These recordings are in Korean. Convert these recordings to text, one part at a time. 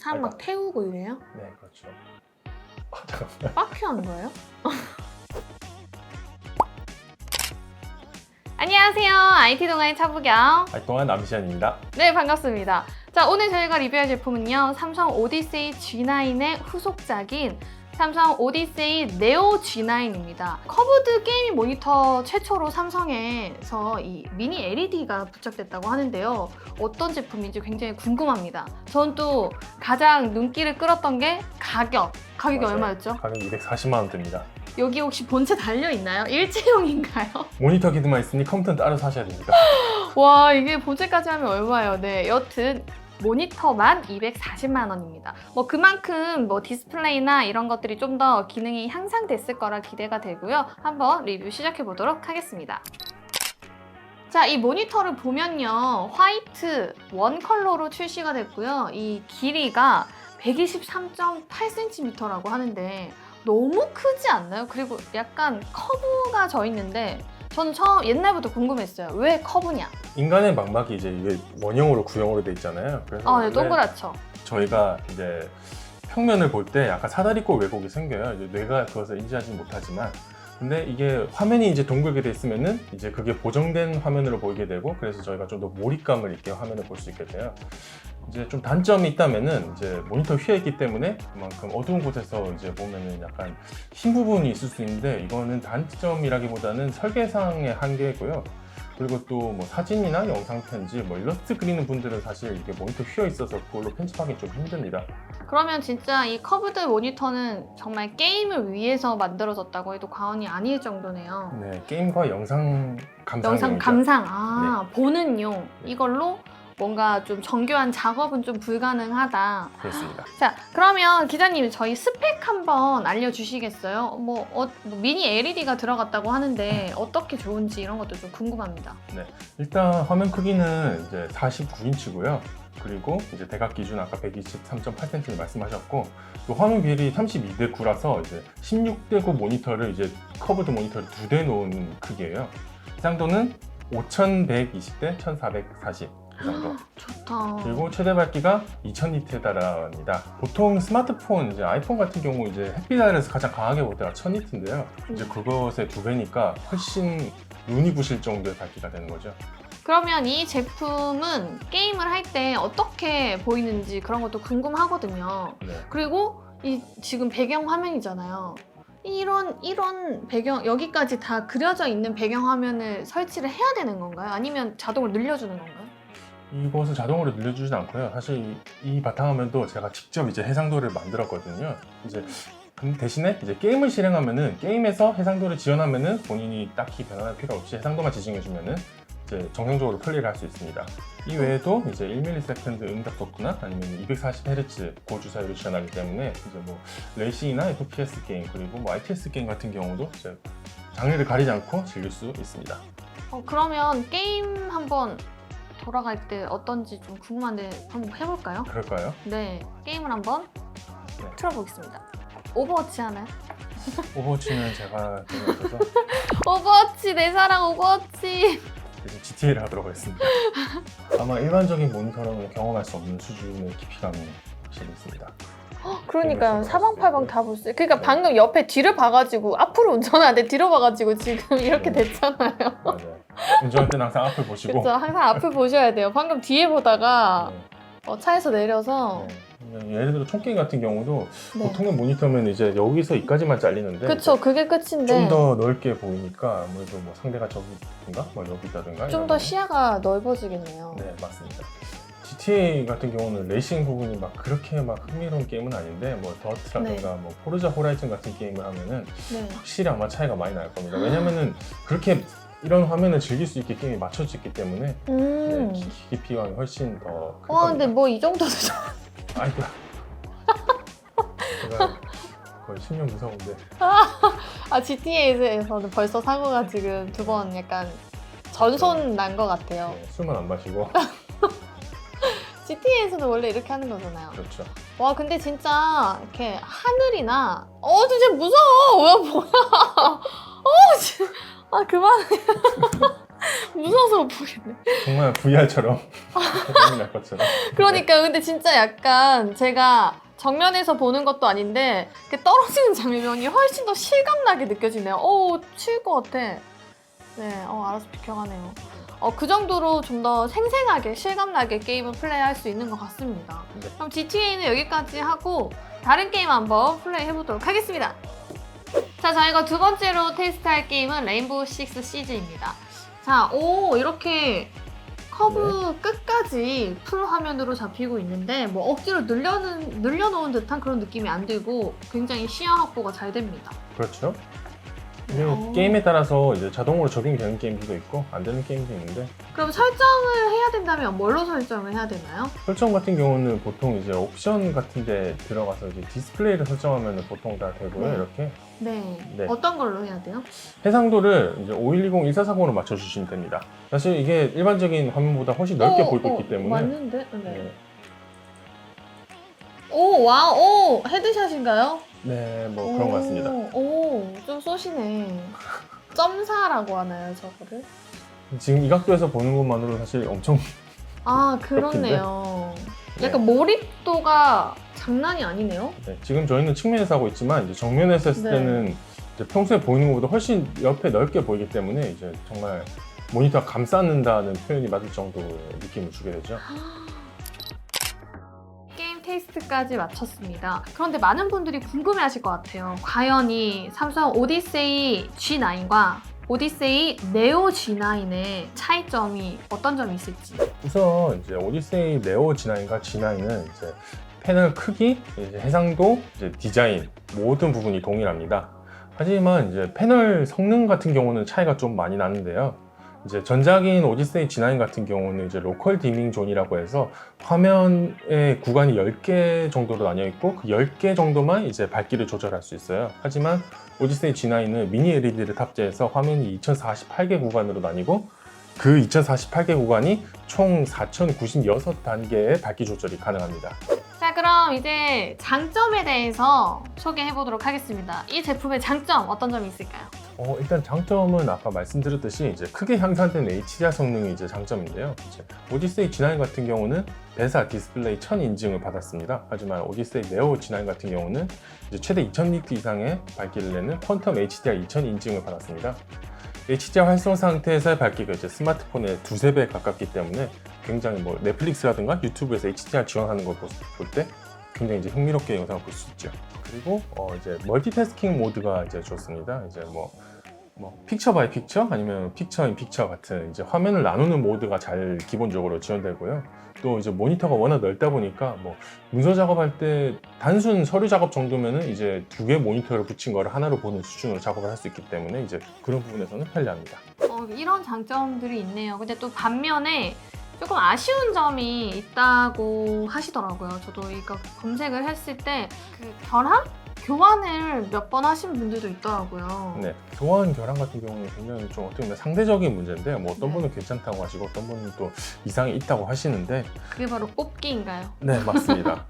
사람 막 태우고 이래요? 네, 그렇죠. 잠깐만. 빡 피하는 거예요? 안녕하세요. IT 동아의 차부경. 동안 남시안입니다. 네, 반갑습니다. 자, 오늘 저희가 리뷰할 제품은요. 삼성 오디세이 G9의 후속작인 삼성 오디세이 네오 G9입니다. 커브드 게이밍 모니터 최초로 삼성에서 이 미니 LED가 부착됐다고 하는데요. 어떤 제품인지 굉장히 궁금합니다. 전 또 가장 눈길을 끌었던 게 가격이 맞아요. 얼마였죠? 가격이 240만 원대입니다. 여기 혹시 본체 달려있나요? 일체형인가요? 모니터 기드만 있으니 컴퓨터는 따로 사셔야 됩니다. 와, 이게 본체까지 하면 얼마예요? 네, 여튼 모니터만 240만 원입니다. 뭐 그만큼 뭐 디스플레이나 이런 것들이 좀 더 기능이 향상됐을 거라 기대가 되고요. 한번 리뷰 시작해 보도록 하겠습니다. 자, 이 모니터를 보면요. 화이트 원 컬러로 출시가 됐고요. 이 길이가 123.8cm라고 하는데 너무 크지 않나요? 그리고 약간 커브가 져 있는데 저는 옛날부터 궁금했어요. 왜 커브냐? 인간의 망막이 이제 이게 원형으로 구형으로 돼 있잖아요. 그래서 네, 원래 동그랗죠. 저희가 이제 평면을 볼 때 약간 사다리꼴 왜곡이 생겨요. 이제 뇌가 그것을 인지하지 못하지만, 근데 이게 화면이 이제 동글게 돼 있으면은 이제 그게 보정된 화면으로 보이게 되고, 그래서 저희가 좀 더 몰입감을 있게 화면을 볼 수 있게 돼요. 이제 좀 단점이 있다면은 이제 모니터 휘어 있기 때문에 그만큼 어두운 곳에서 이제 보면은 약간 흰 부분이 있을 수 있는데, 이거는 단점이라기보다는 설계상의 한계고요. 그리고 또 뭐 사진이나 영상 편집, 뭐 일러스트 그리는 분들은 사실 이게 모니터 휘어 있어서 그걸로 편집하기 좀 힘듭니다. 그러면 진짜 이 커브드 모니터는 정말 게임을 위해서 만들어졌다고 해도 과언이 아닐 정도네요. 네, 게임과 영상 감상용이죠. 영상 감상, 보는 용. 이걸로 뭔가 좀 정교한 작업은 좀 불가능하다. 그렇습니다. 자, 그러면 기자님 저희 스펙 한번 알려주시겠어요? 미니 LED가 들어갔다고 하는데 어떻게 좋은지 이런 것도 좀 궁금합니다. 네, 일단 화면 크기는 이제 49인치고요. 그리고 이제 대각 기준 아까 123.8cm를 말씀하셨고, 또 화면 비율이 32:9라서 이제 16:9 모니터를 이제 커브드 모니터를 2대 놓은 크기예요. 해상도는 5120대 1440. 그 정도. 좋다. 그리고 최대 밝기가 2000니트에 달합니다. 보통 스마트폰, 이제 아이폰 같은 경우 이제 햇빛 아래에서 가장 강하게 볼 때가 1000니트인데요. 이제 그것의 2배니까 훨씬 눈이 부실 정도의 밝기가 되는 거죠. 그러면 이 제품은 게임을 할 때 어떻게 보이는지 그런 것도 궁금하거든요. 네. 그리고 이 지금 배경 화면이잖아요. 이런 배경, 여기까지 다 그려져 있는 배경 화면을 설치를 해야 되는 건가요? 아니면 자동으로 늘려주는 건가요? 이것을 자동으로 늘려주진 않고요. 사실 이 바탕화면도 제가 직접 이제 해상도를 만들었거든요. 이제 대신에 이제 게임을 실행하면은, 게임에서 해상도를 지원하면은 본인이 딱히 변환할 필요 없이 해상도만 지정해주면은 이제 정상적으로 플레이를 할 수 있습니다. 이 외에도 이제 1ms 응답 속도나 아니면 240Hz 고주사율을 지원하기 때문에 이제 뭐 레이싱이나 FPS 게임, 그리고 뭐 RTS 게임 같은 경우도 이제 장르를 가리지 않고 즐길 수 있습니다. 그러면 게임 한번 돌아갈 때 어떤지 좀 궁금한데 한번 해볼까요? 그럴까요? 네, 게임을 한번 네. 틀어보겠습니다. 오버워치 하나요? 오버워치는 제가 재미없어서 오버워치, 내 사랑 오버워치. 대신 GTA를 하도록 하겠습니다. 아마 일반적인 모니터로는 경험할 수 없는 수준의 깊이감이 확실히 있습니다. 그러니까요. 사방팔방 다 볼 수 있어요. 그러니까 네. 방금 옆에 뒤를 봐가지고 앞으로 운전하는데 뒤로 봐가지고 지금 이렇게 네. 됐잖아요. 맞아요. 운전할 때는 항상 앞을 보시고. 그렇죠. 항상 앞을 보셔야 돼요. 방금 뒤에 보다가 차에서 내려서 네. 예를 들어 총게임 같은 경우도 네. 보통의 모니터면 이제 여기서 여기까지만 잘리는데, 그쵸, 그게 끝인데 좀 더 넓게 보이니까 아무래도 뭐 상대가 저기인가? 뭐 여기 있다든가 좀 더 시야가 넓어지겠네요. 네, 맞습니다. GTA 같은 경우는 레이싱 부분이 막 그렇게 막 흥미로운 게임은 아닌데, 뭐 더트라든가 뭐 포르자 호라이즌 같은 게임을 하면은 네. 확실히 아마 차이가 많이 날 겁니다. 왜냐면은 그렇게 이런 화면을 즐길 수 있게 게임이 맞춰져 있기 때문에 네, 깊이가 훨씬 더 클 와, 겁니다. 근데 뭐 이 정도도 좀... 아이고야. 제가 거의 10년 무서운데. GTA에서는 벌써 사고가 지금 2번 약간 전손 난 것 같아요. 네, 술만 안 마시고. GTA에서는 원래 이렇게 하는 거잖아요. 그렇죠. 와, 근데 진짜 이렇게 하늘이나 진짜 무서워. 뭐야. 그만해. 무서워서 못 보겠네. 정말 VR처럼 날 것처럼. 그러니까 근데 진짜 약간 제가 정면에서 보는 것도 아닌데 이렇게 떨어지는 장면이 훨씬 더 실감나게 느껴지네요. 치일 것 같아. 네, 알아서 비켜가네요. 그 정도로 좀 더 생생하게 실감나게 게임을 플레이할 수 있는 것 같습니다. 네. 그럼 GTA는 여기까지 하고 다른 게임 한번 플레이해보도록 하겠습니다. 자, 저희가 두 번째로 테스트할 게임은 레인보우 식스 시즈입니다. 자, 이렇게 커브 끝까지 풀 화면으로 잡히고 있는데 뭐 억지로 늘려놓은 듯한 그런 느낌이 안 들고 굉장히 시야 확보가 잘 됩니다. 그렇죠. 그리고 게임에 따라서 이제 자동으로 적용되는 게임도 있고 안 되는 게임도 있는데, 그럼 설정을 해야 된다면 뭘로 설정을 해야 되나요? 설정 같은 경우는 보통 이제 옵션 같은 데 들어가서 이제 디스플레이를 설정하면 보통 다 되고요. 네. 이렇게 네. 어떤 걸로 해야 돼요? 해상도를 이제 512, 1440으로 맞춰주시면 됩니다. 사실 이게 일반적인 화면보다 훨씬 넓게 보이고 있기 때문에. 맞는데? 네. 네. 와우, 헤드샷인가요? 네, 뭐 그런 것 같습니다. 좀 쏘시네. 점사라고 하나요, 저거를? 지금 이 각도에서 보는 것만으로 사실 엄청 그렇네요. 네. 약간 몰입도가 장난이 아니네요. 네, 지금 저희는 측면에서 하고 있지만 이제 정면에서 했을 네. 때는 이제 평소에 보이는 것보다 훨씬 옆에 넓게 보이기 때문에 이제 정말 모니터가 감싸는다는 표현이 맞을 정도의 느낌을 주게 되죠. 게임 테스트까지 마쳤습니다. 그런데 많은 분들이 궁금해하실 것 같아요. 과연 이 삼성 오디세이 G9과 오디세이 네오 G9의 차이점이 어떤 점이 있을지. 우선 이제 오디세이 네오 G9과 G9은 이제 패널 크기, 이제 해상도, 이제 디자인 모든 부분이 동일합니다. 하지만 이제 패널 성능 같은 경우는 차이가 좀 많이 나는데요. 이제 전작인 오디세이 G9 같은 경우는 이제 로컬 디밍 존이라고 해서 화면의 구간이 10개 정도로 나뉘어 있고 그 10개 정도만 이제 밝기를 조절할 수 있어요. 하지만 오디세이 G9은 미니 LED를 탑재해서 화면이 2048개 구간으로 나뉘고 그 2048개 구간이 총 4096단계의 밝기 조절이 가능합니다. 자, 그럼 이제 장점에 대해서 소개해 보도록 하겠습니다. 이 제품의 장점 어떤 점이 있을까요? 일단 장점은 아까 말씀드렸듯이 이제 크게 향상된 HDR 성능이 이제 장점인데요. 이제 오디세이 G9 같은 경우는 배사 디스플레이 1000 인증을 받았습니다. 하지만 오디세이 네오 G9 같은 경우는 이제 최대 2000니트 이상의 밝기를 내는 퀀텀 HDR 2000 인증을 받았습니다. HDR 활성 상태에서의 밝기가 이제 스마트폰의 2~3배 가깝기 때문에 굉장히 뭐 넷플릭스라든가 유튜브에서 HDR 지원하는 걸 볼 때 굉장히 이제 흥미롭게 영상을 볼 수 있죠. 그리고 이제 멀티태스킹 모드가 이제 좋습니다. 이제 뭐 픽처 바이 픽처 아니면 픽처 인 픽처 같은 이제 화면을 나누는 모드가 잘 기본적으로 지원되고요. 또 이제 모니터가 워낙 넓다 보니까 뭐 문서 작업할 때 단순 서류 작업 정도면은 이제 2개 모니터를 붙인 거를 하나로 보는 수준으로 작업을 할 수 있기 때문에 이제 그런 부분에서는 편리합니다. 이런 장점들이 있네요. 근데 또 반면에 조금 아쉬운 점이 있다고 하시더라고요. 저도 이거 검색을 했을 때 그 결함? 교환을 몇 번 하신 분들도 있더라고요. 네, 교환 결함 같은 경우는 굉장히 좀 어떻게 보면 상대적인 문제인데 뭐 어떤 분은 괜찮다고 하시고 어떤 분은 또 이상이 있다고 하시는데 그게 바로 뽑기인가요? 네, 맞습니다.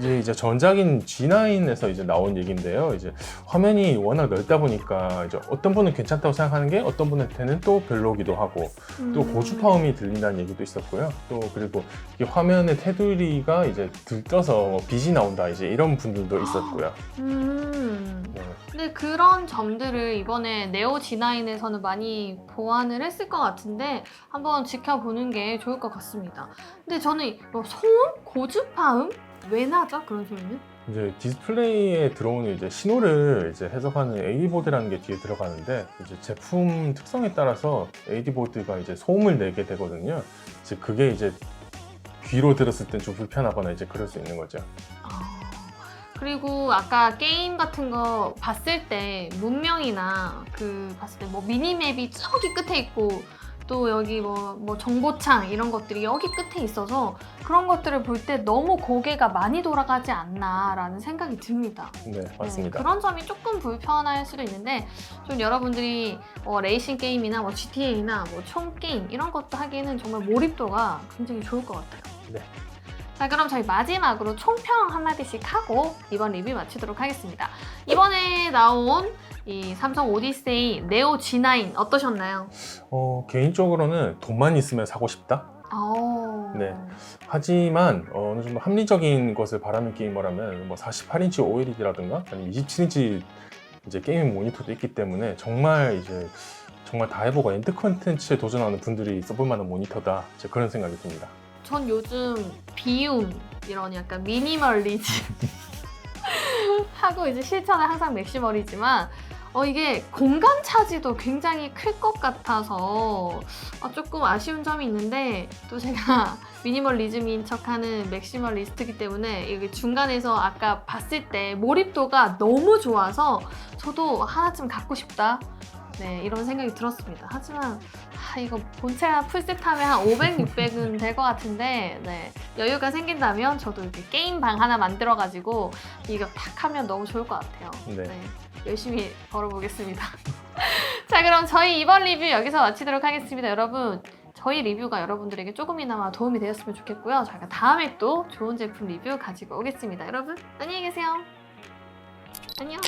이제 전작인 G9에서 이제 나온 얘기인데요. 이제 화면이 워낙 넓다 보니까 이제 어떤 분은 괜찮다고 생각하는 게 어떤 분한테는 또 별로기도 하고 또 고주파음이 들린다는 얘기도 있었고요. 또 그리고 이 화면의 테두리가 이제 들떠서 빛이 나온다 이제 이런 분들도 있었고요. 네. 근데 그런 점들을 이번에 네오 G9에서는 많이 보완을 했을 것 같은데 한번 지켜보는 게 좋을 것 같습니다. 근데 저는 소음? 고주파음? 왜 나죠? 그런 소리는? 이제 디스플레이에 들어오는 이제 신호를 이제 해석하는 AD보드라는 게 뒤에 들어가는데 이제 제품 특성에 따라서 AD보드가 이제 소음을 내게 되거든요. 이제 그게 이제 귀로 들었을 땐 좀 불편하거나 이제 그럴 수 있는 거죠. 그리고 아까 게임 같은 거 봤을 때 문명이나 봤을 때 뭐 미니맵이 저기 끝에 있고 또 여기 뭐 정보창 이런 것들이 여기 끝에 있어서 그런 것들을 볼 때 너무 고개가 많이 돌아가지 않나라는 생각이 듭니다. 네, 맞습니다. 네, 그런 점이 조금 불편할 수도 있는데 좀 여러분들이 레이싱 게임이나 뭐 GTA나 뭐 총 게임 이런 것도 하기에는 정말 몰입도가 굉장히 좋을 것 같아요. 네. 자, 그럼 저희 마지막으로 총평 한마디씩 하고 이번 리뷰 마치도록 하겠습니다. 이번에 나온 이 삼성 오디세이 네오 G9 어떠셨나요? 개인적으로는 돈만 있으면 사고 싶다. 네. 하지만 어느 정도 합리적인 것을 바라는 게이머라면 뭐 48인치 OLED라든가 아니면 27인치 이제 게이밍 모니터도 있기 때문에 정말 다 해보고 엔드 컨텐츠에 도전하는 분들이 써볼 만한 모니터다. 이제 그런 생각이 듭니다. 전 요즘 비움 이런 약간 미니멀리즘 하고 이제 실천은 항상 맥시멀이지만 이게 공간 차지도 굉장히 클 것 같아서 조금 아쉬운 점이 있는데 또 제가 미니멀리즘인 척하는 맥시멀리스트이기 때문에 이게 중간에서 아까 봤을 때 몰입도가 너무 좋아서 저도 하나쯤 갖고 싶다. 네, 이런 생각이 들었습니다. 하지만 이거 본체랑 풀셋 하면 한 500, 600은 될 것 같은데 네, 여유가 생긴다면 저도 이렇게 게임방 하나 만들어가지고 이거 탁 하면 너무 좋을 것 같아요. 네. 네, 열심히 벌어보겠습니다. 자, 그럼 저희 이번 리뷰 여기서 마치도록 하겠습니다. 여러분, 저희 리뷰가 여러분들에게 조금이나마 도움이 되었으면 좋겠고요. 저희가 다음에 또 좋은 제품 리뷰 가지고 오겠습니다. 여러분, 안녕히 계세요. 안녕.